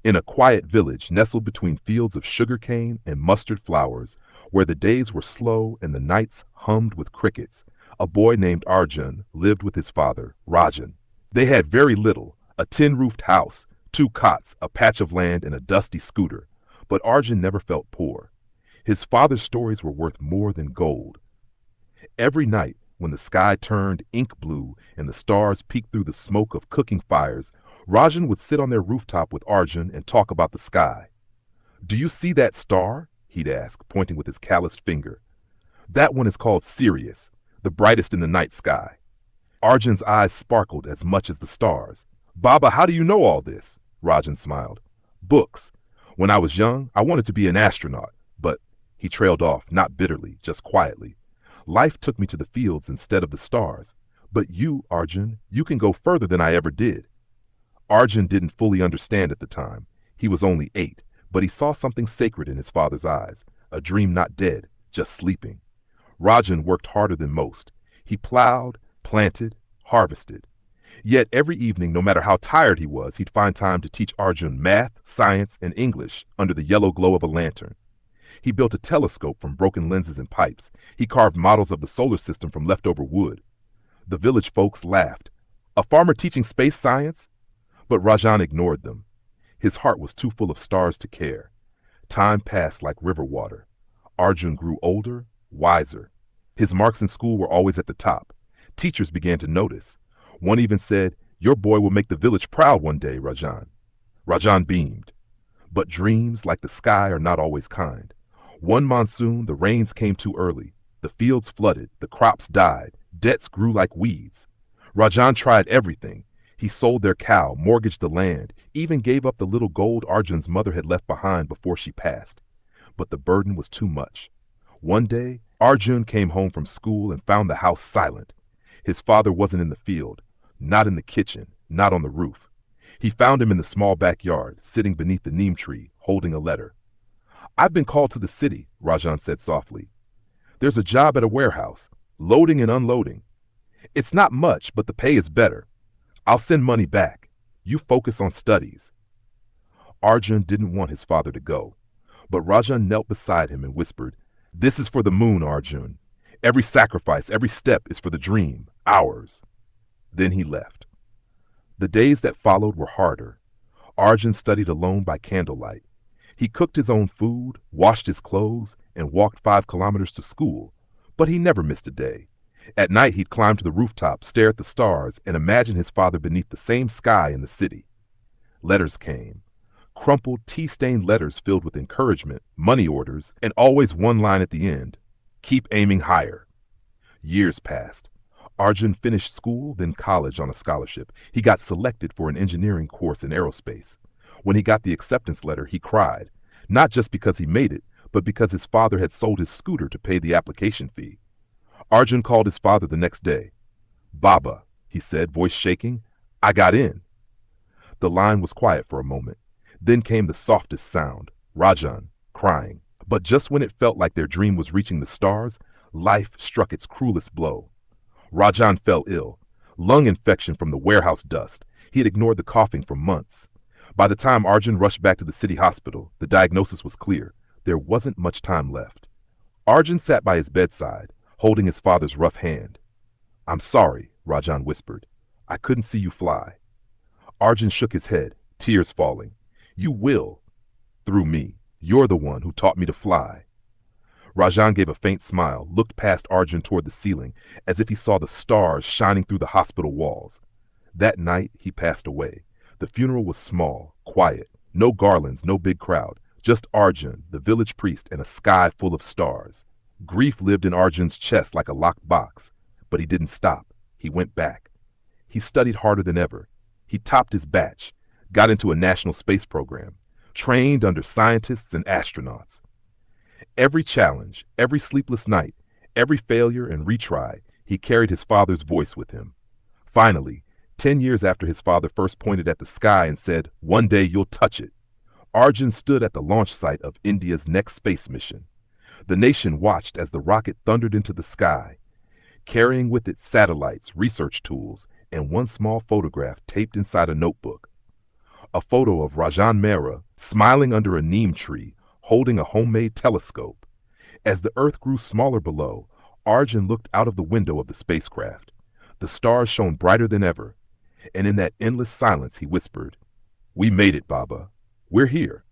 In a quiet village nestled between fields of sugarcane and mustard flowers, where the days were slow and the nights hummed with crickets, a boy named Arjun lived with his father, Rajan. They had very little, a tin-roofed house, two cots, a patch of land, and a dusty scooter. But Arjun never felt poor. His father's stories were worth more than gold. Every night, when the sky turned ink blue and the stars peeked through the smoke of cooking fires, Rajan would sit on their rooftop with Arjun and talk about the sky. "Do you see that star?" he'd ask, pointing with his calloused finger. "That one is called Sirius, the brightest in the night sky." Arjun's eyes sparkled as much as the stars. "Baba, how do you know all this?" Rajan smiled. "Books. When I was young, I wanted to be an astronaut, but—" He trailed off, not bitterly, just quietly. "Life took me to the fields instead of the stars. But you, Arjun, you can go further than I ever did." Arjun didn't fully understand at the time. He was only 8, but he saw something sacred in his father's eyes, a dream not dead, just sleeping. Rajan worked harder than most. He plowed, planted, harvested. Yet every evening, no matter how tired he was, he'd find time to teach Arjun math, science, and English under the yellow glow of a lantern. He built a telescope from broken lenses and pipes. He carved models of the solar system from leftover wood. The village folks laughed. "A farmer teaching space science?" But Rajan ignored them. His heart was too full of stars to care. Time passed like river water. Arjun grew older, wiser. His marks in school were always at the top. Teachers began to notice. One even said, "Your boy will make the village proud one day, Rajan." Rajan beamed. But dreams, like the sky, are not always kind. One monsoon, the rains came too early. The fields flooded, the crops died, debts grew like weeds. Rajan tried everything. He sold their cow, mortgaged the land, even gave up the little gold Arjun's mother had left behind before she passed. But the burden was too much. One day, Arjun came home from school and found the house silent. His father wasn't in the field, not in the kitchen, not on the roof. He found him in the small backyard, sitting beneath the neem tree, holding a letter. "I've been called to the city," Rajan said softly. "There's a job at a warehouse, loading and unloading. It's not much, but the pay is better. I'll send money back. You focus on studies." Arjun didn't want his father to go, but Rajan knelt beside him and whispered, "This is for the moon, Arjun. Every sacrifice, every step is for the dream, ours." Then he left. The days that followed were harder. Arjun studied alone by candlelight. He cooked his own food, washed his clothes, and walked 5 kilometers to school, but he never missed a day. At night he'd climb to the rooftop, stare at the stars, and imagine his father beneath the same sky in the city. Letters came. Crumpled, tea-stained letters filled with encouragement, money orders, and always one line at the end: "Keep aiming higher." Years passed. Arjun finished school, then college on a scholarship. He got selected for an engineering course in aerospace. When he got the acceptance letter, he cried, not just because he made it, but because his father had sold his scooter to pay the application fee. Arjun called his father the next day. "Baba," he said, voice shaking, "I got in." The line was quiet for a moment. Then came the softest sound, Rajan, crying. But just when it felt like their dream was reaching the stars, life struck its cruelest blow. Rajan fell ill. Lung infection from the warehouse dust. He had ignored the coughing for months. By the time Arjun rushed back to the city hospital, the diagnosis was clear. There wasn't much time left. Arjun sat by his bedside, holding his father's rough hand. "I'm sorry," Rajan whispered. "I couldn't see you fly." Arjun shook his head, tears falling. "You will, through me. You're the one who taught me to fly." Rajan gave a faint smile, looked past Arjun toward the ceiling, as if he saw the stars shining through the hospital walls. That night, he passed away. The funeral was small, quiet, no garlands, no big crowd, just Arjun, the village priest, and a sky full of stars. Grief lived in Arjun's chest like a locked box, but he didn't stop. He went back. He studied harder than ever. He topped his batch, got into a national space program, trained under scientists and astronauts. Every challenge, every sleepless night, every failure and retry, he carried his father's voice with him. Finally, 10 years after his father first pointed at the sky and said, "One day you'll touch it," Arjun stood at the launch site of India's next space mission. The nation watched as the rocket thundered into the sky, carrying with it satellites, research tools, and one small photograph taped inside a notebook. a photo of Rajan Mehra smiling under a neem tree, holding a homemade telescope. As the Earth grew smaller below, Arjun looked out of the window of the spacecraft. The stars shone brighter than ever, and in that endless silence he whispered, "We made it, Baba. We're here."